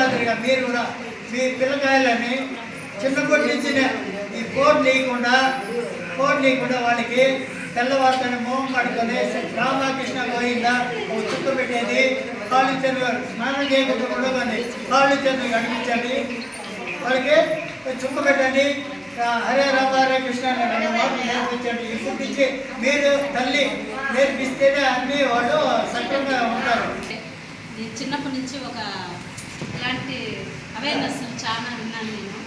మాదిరిగా మీరు కూడా మీ పిల్లకాయలని చిన్నప్పటి నుంచి ఈ కోడ్ లేకుండా వాళ్ళకి తెల్లవారుతోనే మోహం కడుకొని రామకృష్ణ గోయిందా చుట్టు పెట్టేది, కాళ్ళు చెరువు స్నానం చేయకుండా కూడా కానీ కాళ్ళు చెరువు కనిపించండి, వాళ్ళకి చుక్క పెట్టండి. హరే రామ హరే కృష్ణ నేర్పించండి. ఇప్పుడు నుంచి మీరు తల్లి నేర్పిస్తేనే అన్నీ వాళ్ళు సక్రమంగా ఉంటారు. చిన్నప్పటి నుంచి ఒక ఇలాంటి అవేర్నెస్ చాలా విన్నాను నేను.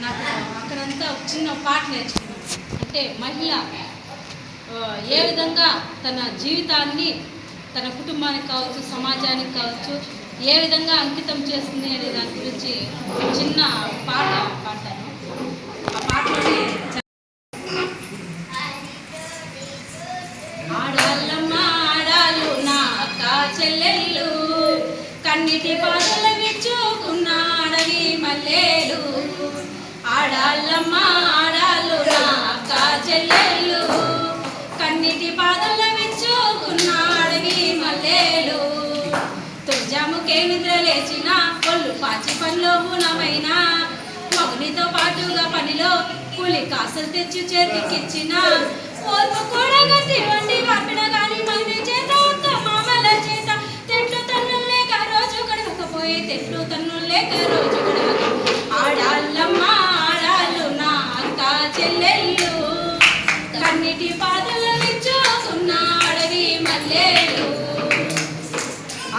నాకు అక్కడంతా ఒక చిన్న పాట నేర్చుకున్నాను. అంటే మహిళ ఏ విధంగా తన జీవితాన్ని తన కుటుంబానికి కావచ్చు, సమాజానికి కావచ్చు, ఏ విధంగా అంకితం చేస్తుంది అనే దాని గురించి చిన్న పాట పాడతాను. ఆ పాటలోనే ఆడాళ్ళమ్మ ఆడాలు నా అక్క చెల్లెళ్ళు, కన్నిటి పాటలు విచ్చుకున్న అడవి మల్లెలు. ఆడాళ్ళమ్మ ఆడాలు నా అక్క చెల్లెళ్ళు, కన్నిటి పాటలు విచ్చుకున్న అడవి మల్లెలు. తుజాముకే నిద్ర లేచిన ఒళ్ళు పాచి పనిలో మూలమైన, మగునితో పాటుగా పనిలో కూలి కాసులు తెచ్చి చేతికిచ్చిన, ఓర్పు కూడా గట్టి వండి వాపిన గాని మంది చేత మామల చేత తెట్లు తన్నులు లేక రోజు గడవకపోయే, తెట్లు తన్నులు లేక రోజు గడవక. ఆడాళ్ళమ్మ ఆడాళ్ళు నా అక్క చెల్లెళ్ళు, కన్నిటి పాదలు విచ్చుకున్న అడవి మల్లెలు.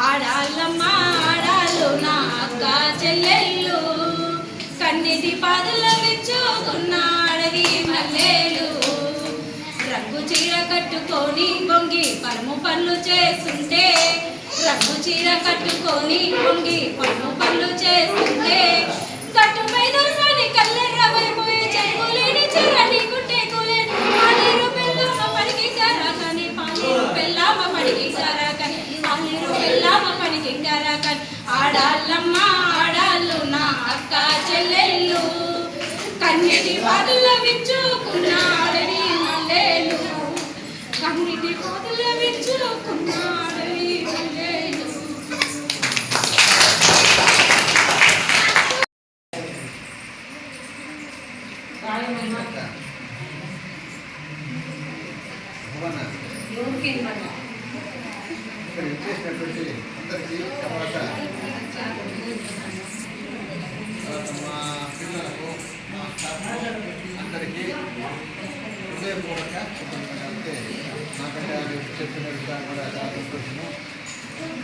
ఆడాళ్ళమ్మ ఆడాళ్ళు నా అక్క చెల్లెళ్ళు, కన్నిటి పాదలు విచ్చుకున్న అడవి మల్లెలు. రంగు చీర కట్టుకొని బొంగి పనుము పనులు చేస్తుంటే, రంగు చీర కట్టుకొని బొంగి పనుము పనులు చేస్తుంటే, కట్టుపై దోసాని కల్లెర్రవైపోయే చెప్పులేని చీర నీకుంటే కూలేని, పాలేరు పెళ్ళామ పడికింగారా కానీ, పాలేరు పెళ్ళామ పడికింగారా కానీ, పాలేరు పెళ్ళామ పడికింగారా కానీ. ఆడాళ్ళమ్మ ఆడాళ్ళు నా అక్క చెల్లెళ్ళు, కన్నిటి పాదుల విచ్చుకున్న అడవి మల్లెలు, కన్నిటి పాదుల విచ్చుకున్న అడవి మల్లెలు. మా పిల్లలకు అందరికీ హృదయపూర్వక అంటే నాకంటే అది చెప్పిన విధానం కూడా చాలా సంతోషము.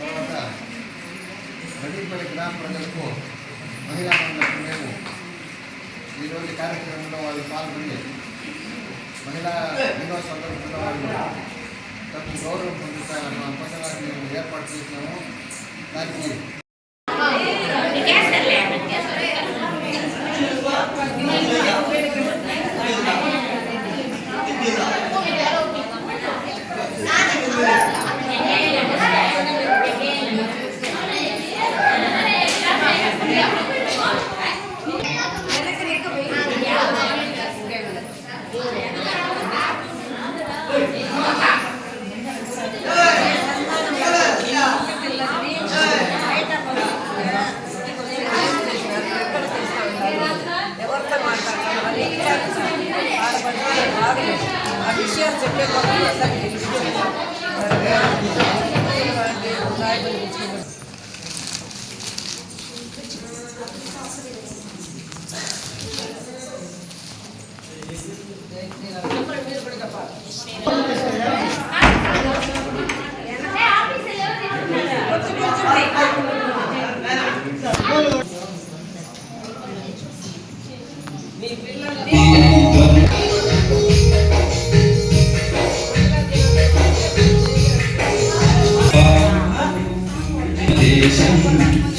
తర్వాత వడిపల్లి గ్రామ ప్రజలకు మహిళా మండలికి మేము ఈరోజు కార్యక్రమంలో వాళ్ళు పాల్గొని మహిళా దినోత్సవ సందర్భంలో వాళ్ళు తమ గౌరవం పొందుతారన్న అవసరాన్ని మేము ఏర్పాటు చేసినాము. దానికి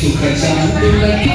సుఖ శాంతులకి